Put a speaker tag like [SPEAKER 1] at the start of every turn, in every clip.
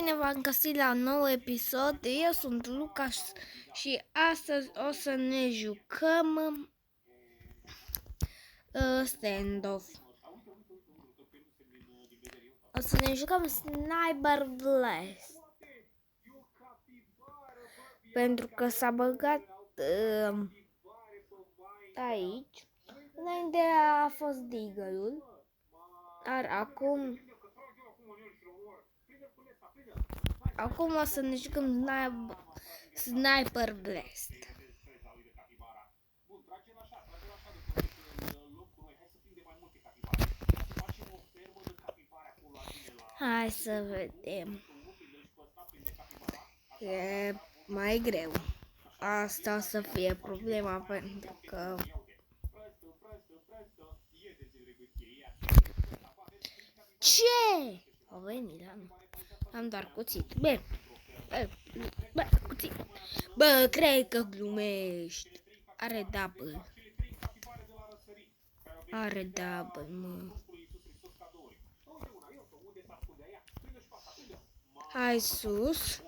[SPEAKER 1] Bine v-am găsit la un nou episod. Eu sunt Lucas și astăzi o să ne jucăm standoff. O să ne jucăm Sniper Blast. Pentru că s-a băgat aici. Înainte a fost Deagle-ul. Dar acum o să ne jucăm Sniper Blast. Hai să vedem. E mai greu. Asta o să fie problema, pentru că ce? Au venit, da? Am doar cuțit. Bă, cuțit. Bă, cred că glumești. Are double. Are double, mă. Hai sus.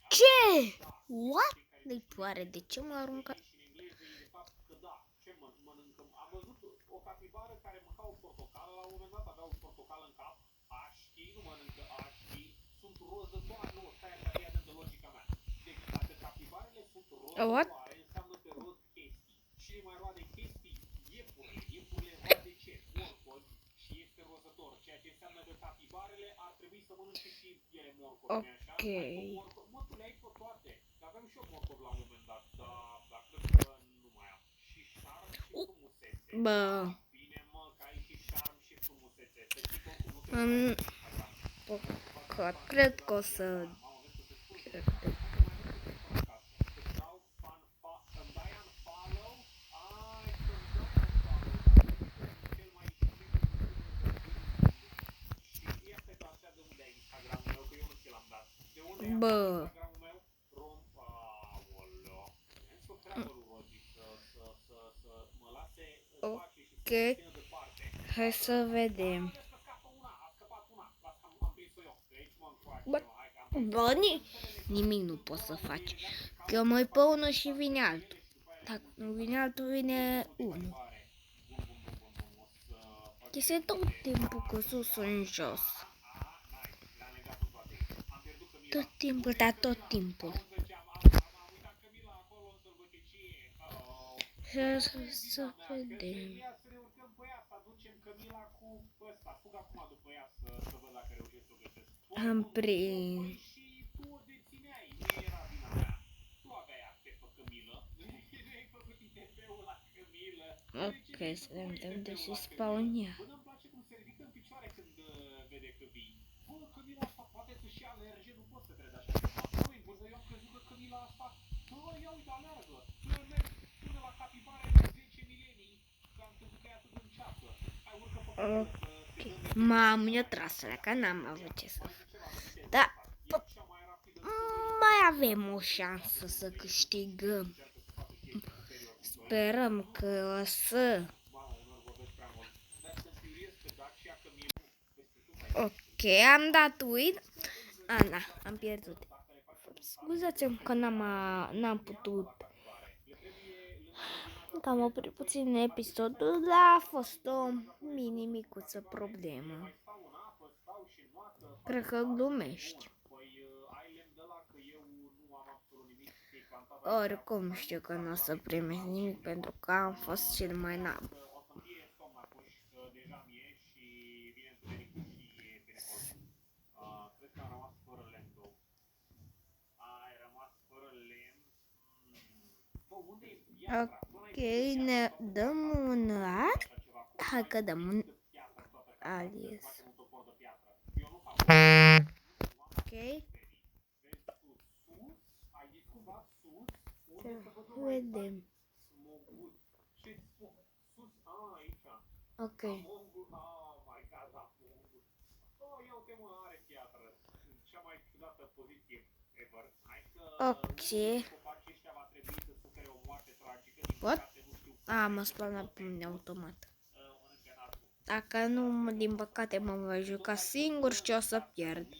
[SPEAKER 1] Ce? What? Nu-i poare, de ce mă aruncă? What? Ok. Bă. Cred că o să... Bă. Ok. Hai să vedem. Bă, nimic nu poți să faci. Că eu mă uit pe unul și vine altul. Dacă nu vine altul, vine unul. Este tot timpul cu sus în jos. Tot timpul, dar tot timpul. Să vedem. Am prins. Ok, să vedem de unde se spawnia. Ok. M-am tras la că n-am avut ce să fac. Da, mai avem o șansă să câștigăm. Sperăm că o să... Ok, am dat win. Da, am pierdut. Scuzați-mi că n-am putut. Că am oprit puțin episodul, dar a fost o mini-micuță problemă. Cred că glumești. Oricum știu că nu o să primesc nimic pentru că am fost cel mai nab. Ok, ne dăm un ar. Hai că dăm un alias. Ok. Să vedem. Ok. Ok. What? Mă spamnat pe mine automat. Dacă nu, din păcate mă voi juca singur și o să pierd.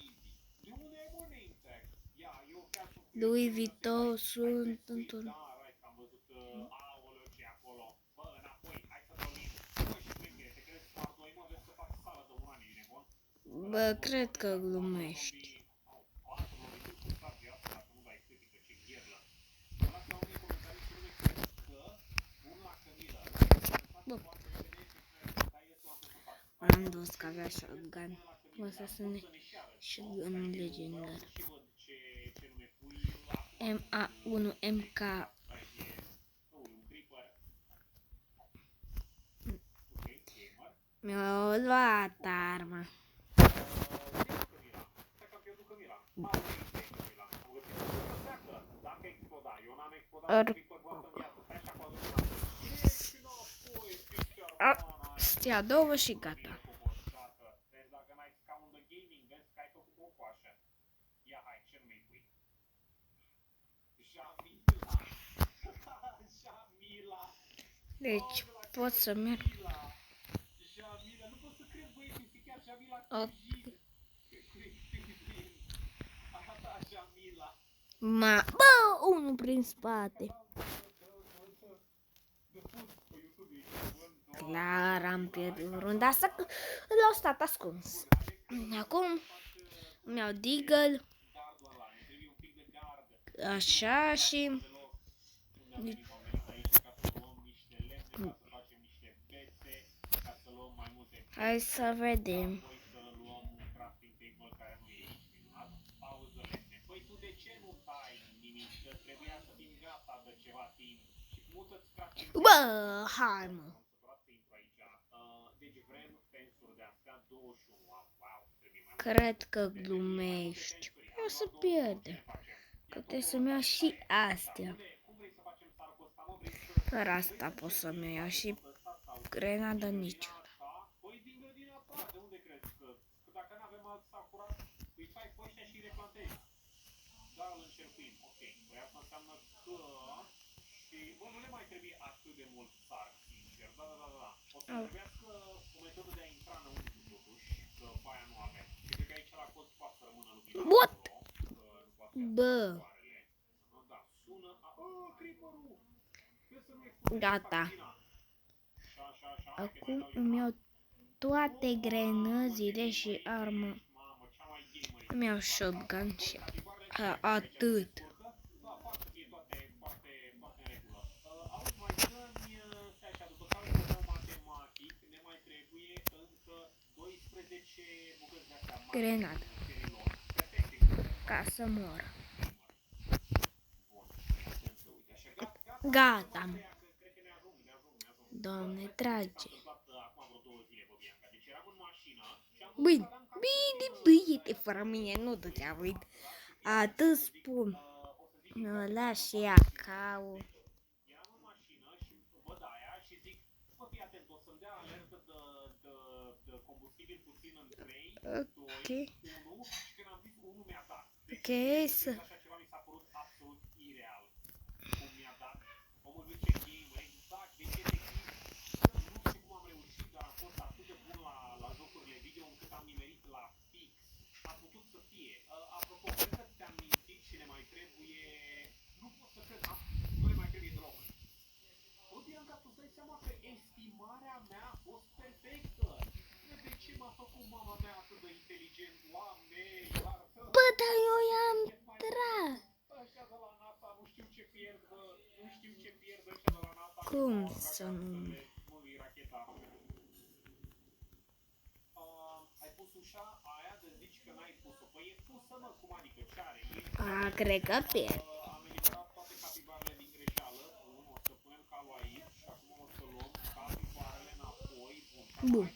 [SPEAKER 1] Louis Vuitton sunt într-un... Bă, cred că glumești. Bă. Am dus că avea shotgun. O să sune shotgun legendar. MA1 MK. Mi-a luat arma. Stia două și gata. Deci pot să merg. Bă, unul prin spate. Clar, am pierdut runda asta, l-au stat ascuns. Acum mi-au deagle. Așa și... Hai să vedem. Bă, hai mă. Cred că glumești. O să pierde. Că trebuie să-mi iau și astea. Fără asta pot să-mi iau și grenada nici. What? Bă. Gata. Acum îmi iau toate grenăzile și armă. Îmi iau shotgun și atât. Grenadă. Ca să mor. Gata. Doamne, trage. Bine, bine, fără mine nu te-a uit. Atât spun. Mă las și acau. Ok. Ok, să... Bă, dar eu i-am tras. Cum să nu? Cred că pierd. Bun.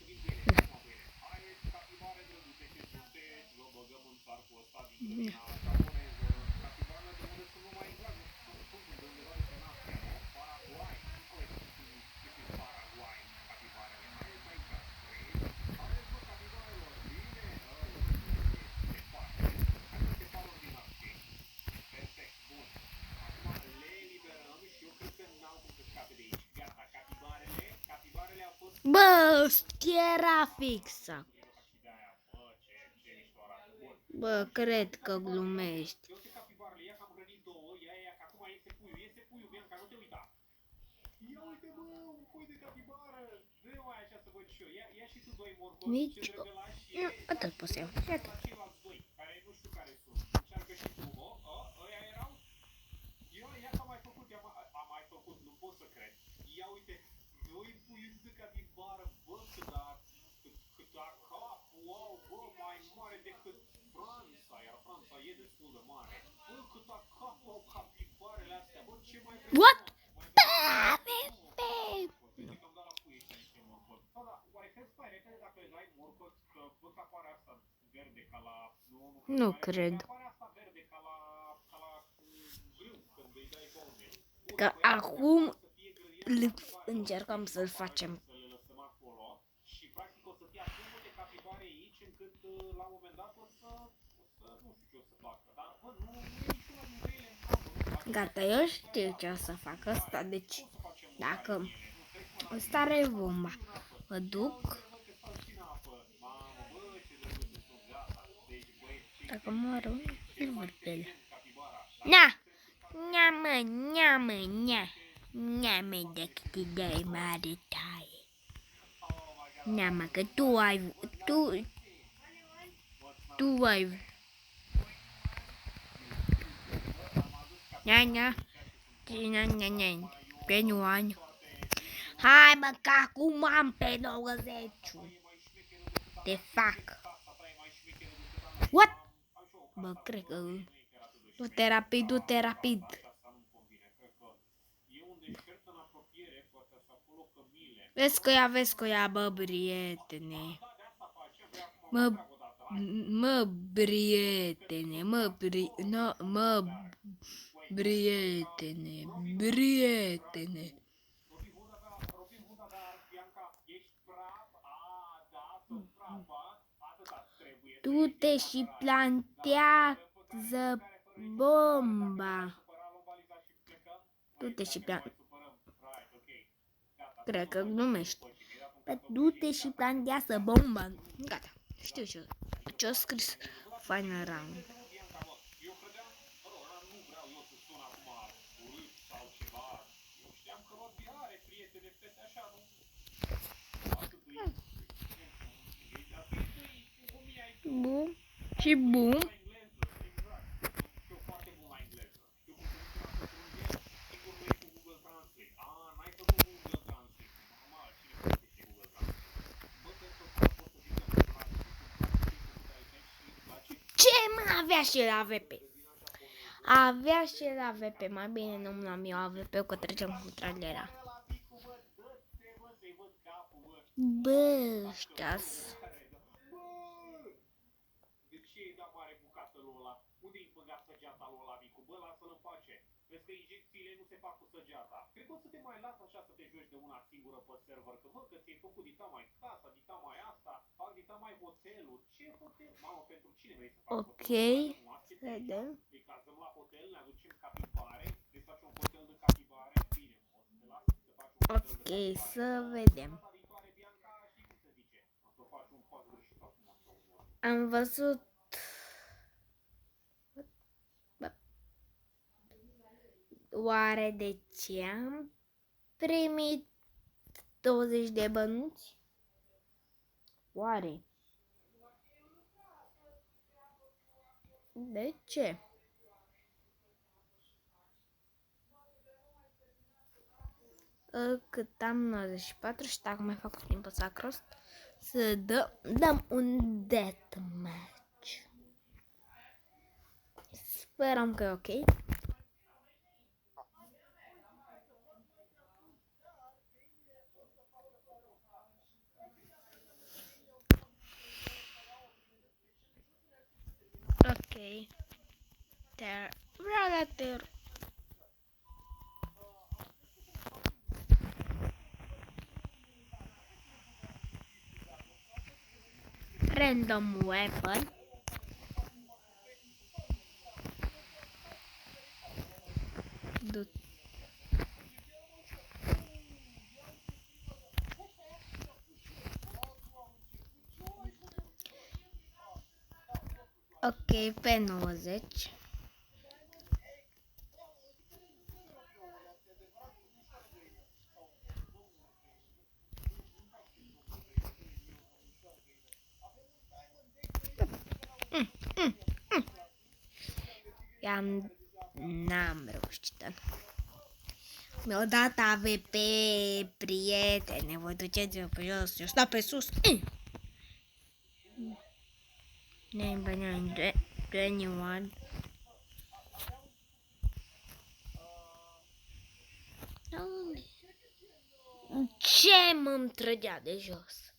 [SPEAKER 1] ăsta era fix. Bă, cred că glumești. Nici... Nu, atât pot să iau. Iată. What? Nu cred. Că acum încercăm să-l facem. Gata, eu știu ce o să fac asta, deci dacă ăsta are bomba, mă duc, dacă mă arunc, îl văd pe ele. Na! N-am de cât idei mare taie. N-am, că tu ai, Nha, pe nu ani. Hai mă, că acum am pe 90. Te fac. What? Bă, cred că... Du-te rapid. Vezi că ia, bă, prietene. Prietene. Du-te și plantează bomba. Cred că glumești. Du-te și plantează bomba. Gata, știu ce-o scris Final Round. Bum și bum. Ce mă avea și el AVP? Avea și el AVP, mai bine nu am eu AVP, că trecem cu tragera. Bă, ăștia-s. Vezi că injecțiile nu se fac cu săgeata. Cred că o să te mai las așa să te joci de una singură pe server, că mă, că ți-ai făcut dita mai casa, dita mai asta, fac dita mai hoteluri. Ce hotel? Mamă, pentru cine vrei să faci hotel? Ok, vedem. Îi cazăm la hotel, ne aducem capibare, vrei să faci un hotel de capibare? Bine, o să te las să faci un hotel de capibare. Ok, să vedem. Am văzut... Oare de ce am primit 20 de bănuți? Oare? De ce? Cât am 94 și dacă mai fac timpul să acrost, să dăm un deathmatch. Sperăm că e ok. Ok. Vreau la random weapon.
[SPEAKER 2] Ok, pe 90. N-am reușit. Mi-o dat AVP, prietene, vă duceți-vă pe jos, eu stau pe sus. Number 21. Ce mă-mi trăgea de jos?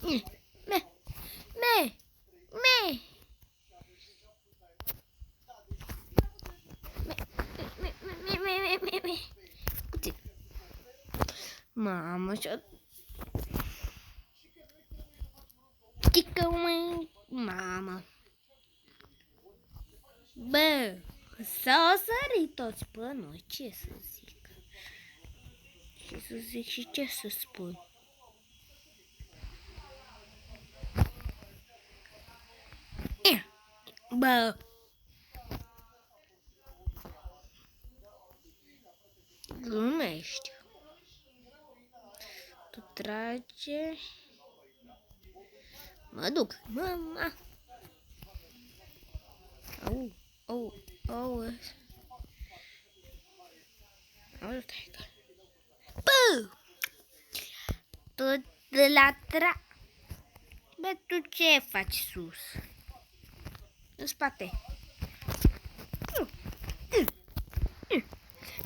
[SPEAKER 2] Me, me, me. Mamă, și-o... Mamă. Bă, s-au sărit toți pe noi, ce să zic? Ce să zic și ce să spun? Bă, glumești. Tu trage... Mă duc, mama. Au, au, au. Bă! Tu de la tra... Bă, tu ce faci sus? În spate.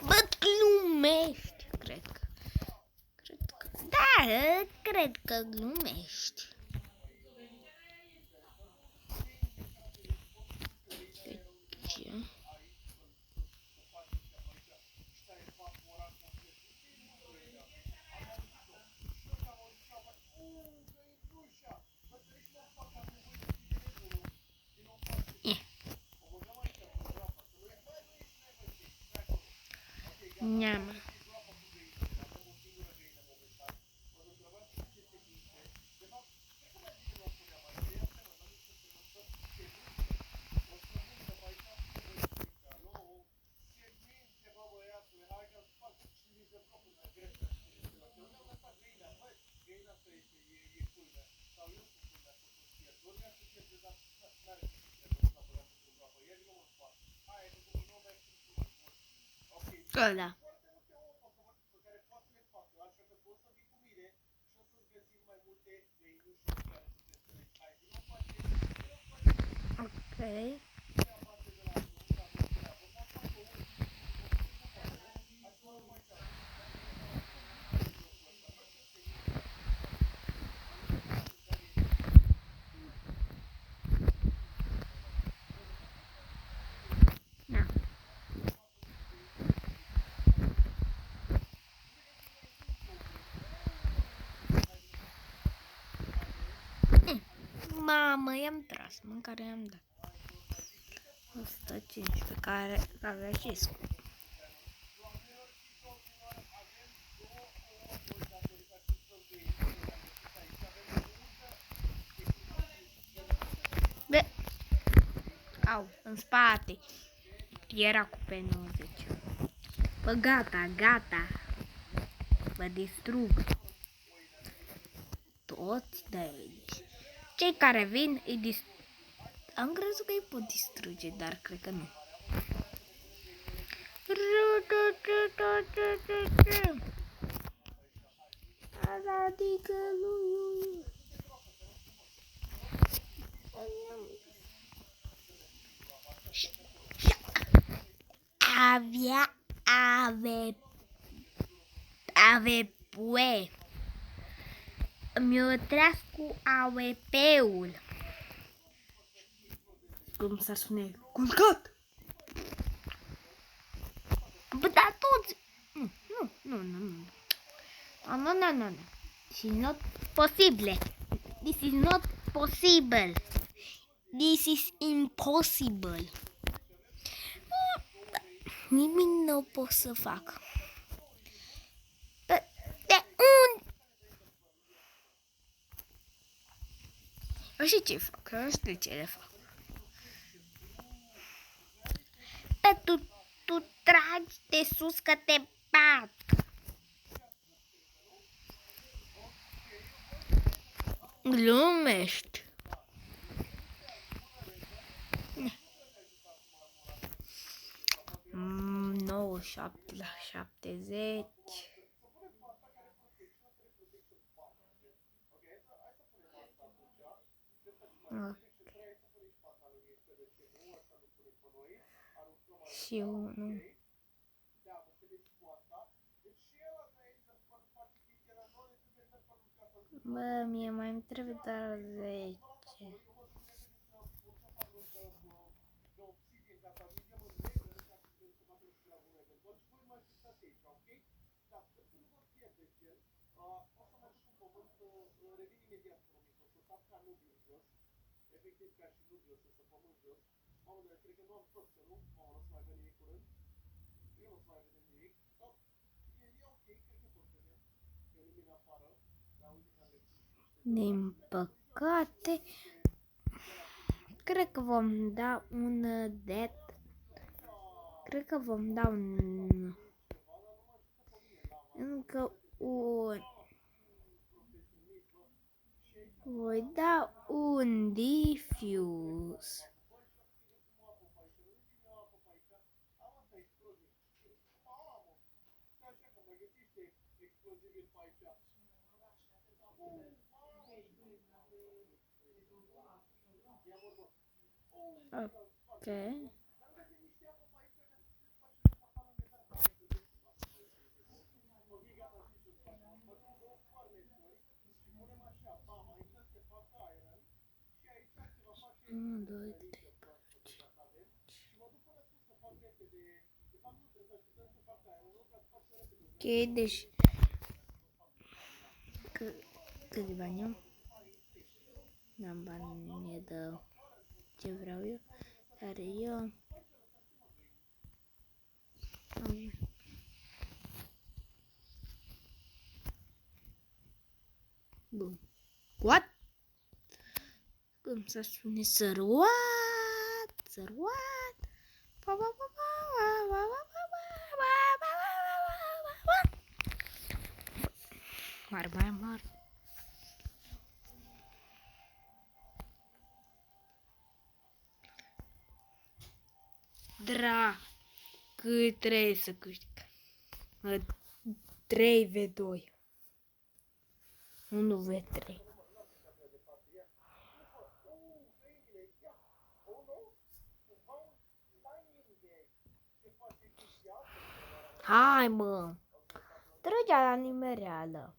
[SPEAKER 2] Bă, glumești, cred că. Da, cred că glumești. Ce? Neamă. Ăla. Ok. Na. Mamă, i-am tras, mâncare i-am dat. 115, care avea și scop. Bă, au, în spate. Era cu pe 90. Bă, gata, gata. Vă distrug. Toți de aici. Cei care vin îi distrug. Am crezut că îi pot distruge, dar cred că nu. Adică lui. Avepue. Mi-o tras cu AWP-ul. Cum s-ar spune? Culcat! Bă, dar toți... Nu. This is not possible. This is not possible. This is impossible. Nimic nu pot să fac. De unde? Și ce fac? Nu știu ce le fac. Tu tragi de sus că te bat. Glumești. 97 la 70. Și 1. Bă, mie mai îmi trebuie doar 10.
[SPEAKER 1] Efectiv ca și nu jos, să pământ jos. Mamă, dar cred că nu am tot să nu. Mamă, nu o să mai vedem nimic curând. Eu nu o să mai vedem nimic. Sau, e ok, cred că tot vedem. E lumină afară. Dar uite că am
[SPEAKER 2] Din păcate, cred că vom da un dead. Cred că vom da un... Încă un... Voi da un diffuse. Ok. Unu, doi, trei, patru, cinci. Ok, deci câți bani am? N-am bani de ce vreau eu, dar eu am... Bun. What? Cum să spune săruat? Săruat? Pa, pa, pa, pa, pa, pa, pa, pa, pa, pa, pa, pa. Mare, mai mare. Cât trebuie să câștig? 3v2. 1v3. Hai, mă! Trăgea la nimereală.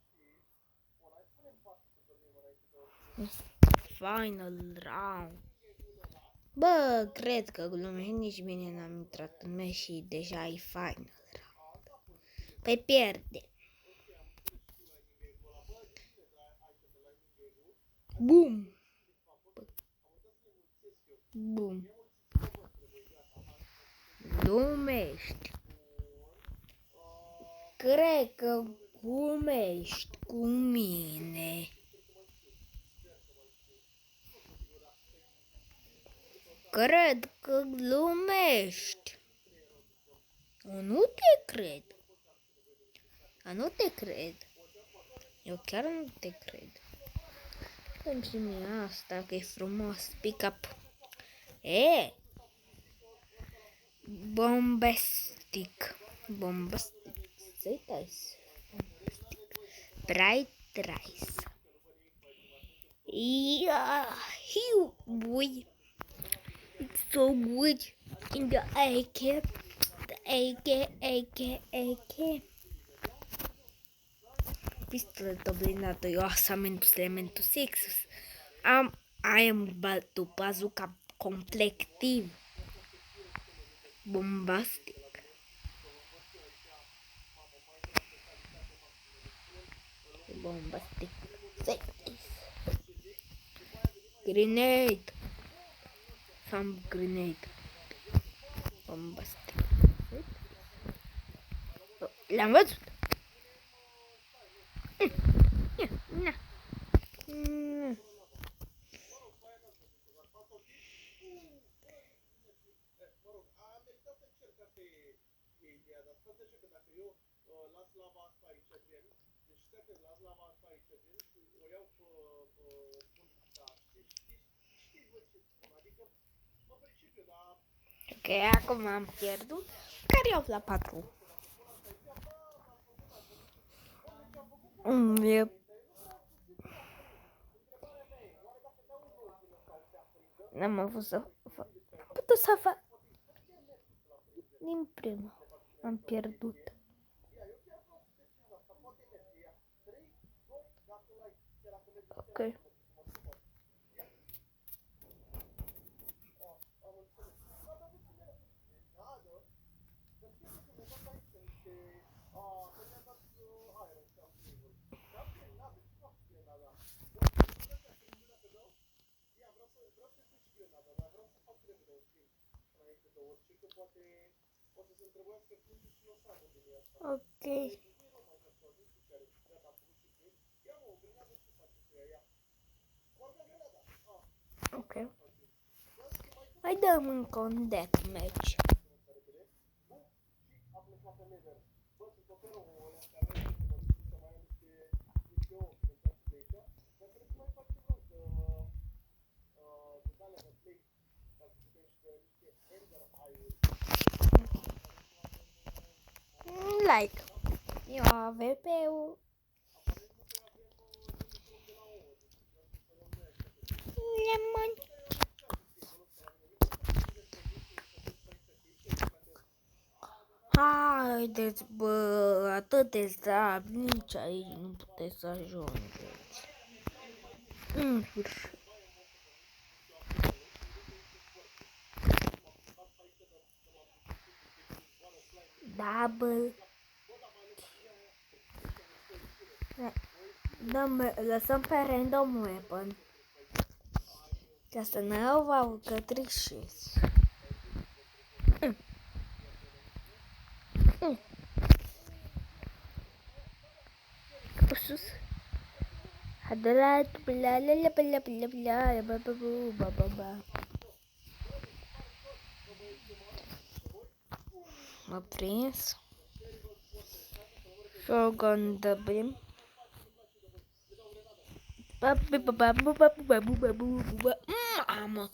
[SPEAKER 2] Final round. Bă, cred că glumești, nici bine n-am intrat în meci și deja e final round. Păi pierde. Bum! Bum! Glumești. Cred că glumești cu mine. Cred că glumești. Nu te cred. Nu te cred. Eu chiar nu te cred. Dă-mi și mie asta, că e frumos. Pick up. E! Bombastic. Bombastic. Say this. Bright rice. Yeah, you boy. It's so good in the AK. The AK. Pistoletul blindat, eu asamentul elementul 6. I am to bazooka complectiv. Bombastic. Bombastic. Grenade. Some grenade. Bombastic. L-am văzut. Ok, acum am pierdut. Care iau la 4? E... N-am avut să fac. Putut să fac. Din prima. Am pierdut. Ok. Ok. Ok. Mai dăm încă un deathmatch. Like. Eu AVP-ul. Lemon. Haideți, bă, atât de slab, nici aici nu puteți să ajungeți. În sfârșit. Double. Lăsăm pe random weapon. Ca să ne iau că trișez. Sus. Hadalat bla la la bla bla bla ba ba ba ba ba. M-a prins. Shotgun double. Mamă!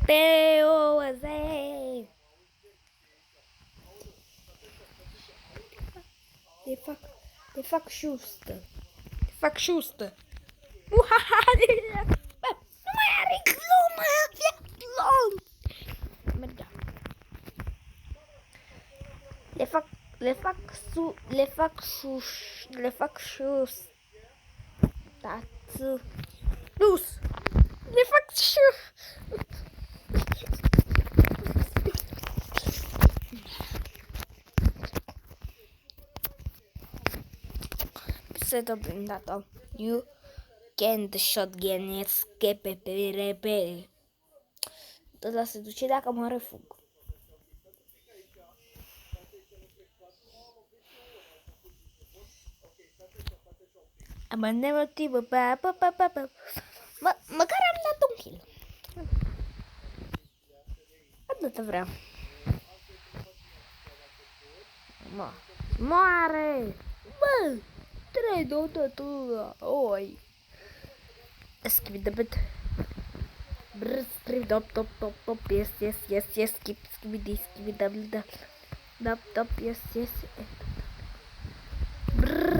[SPEAKER 2] P.O.Z. Le fac șustă. Le fac șustă. Nu mai are glumă! Mergea. Le fac șus. Tață. Dus. Le fac șus. Set up in that all. You can the shotgun escape pe repede. Ăla se duce dacă mă refug. Am nemotivă, măcar am dat un kill. Atât vreau. Moare! Bă! 3, 2, 2, oi! Skip the bit. Skip top, yes, skip double, top, yes.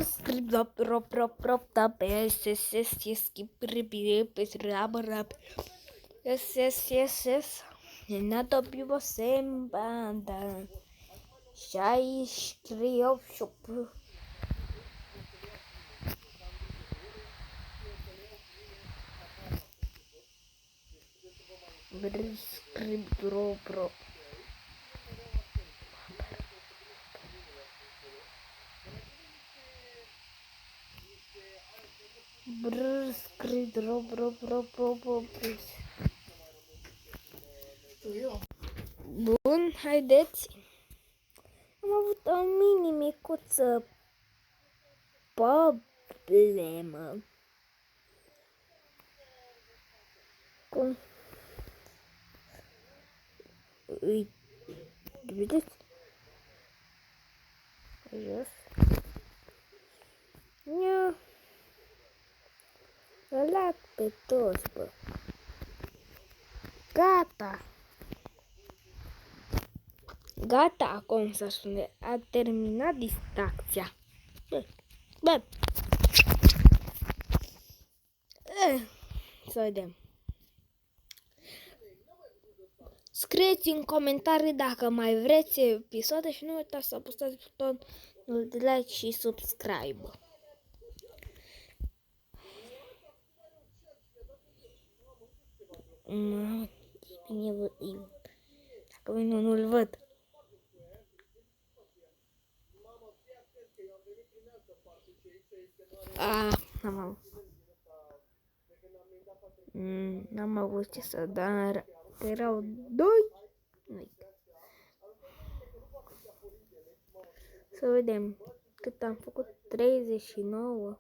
[SPEAKER 2] Script top, yes, skip rap. Yes. Na top you was same banda. Shai scriu shop. Script pro. Script pro. Bun, haideți. Am avut o micuță problemă. Vedeți? speriat pe toți, bă. Gata. Gata, acum să spune. A terminat distracția. Bă. Să vedem. Scrieți în comentarii dacă mai vreți episoade și nu uitați să apăsați butonul de like și subscribe. Dacă voi nu-l văd. N-am avut ce să, dar erau doi. Să vedem cât am făcut. 39.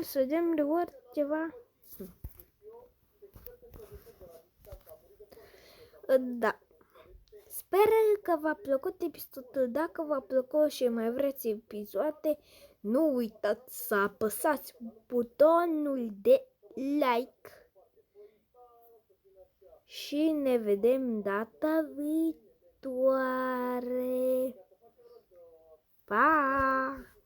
[SPEAKER 2] Să vedem de ori ceva. Da. Sper că v-a plăcut episodul. Dacă v-a plăcut și mai vreți episoade, nu uitați să apăsați butonul de like. Și ne vedem data viitoare. Pa!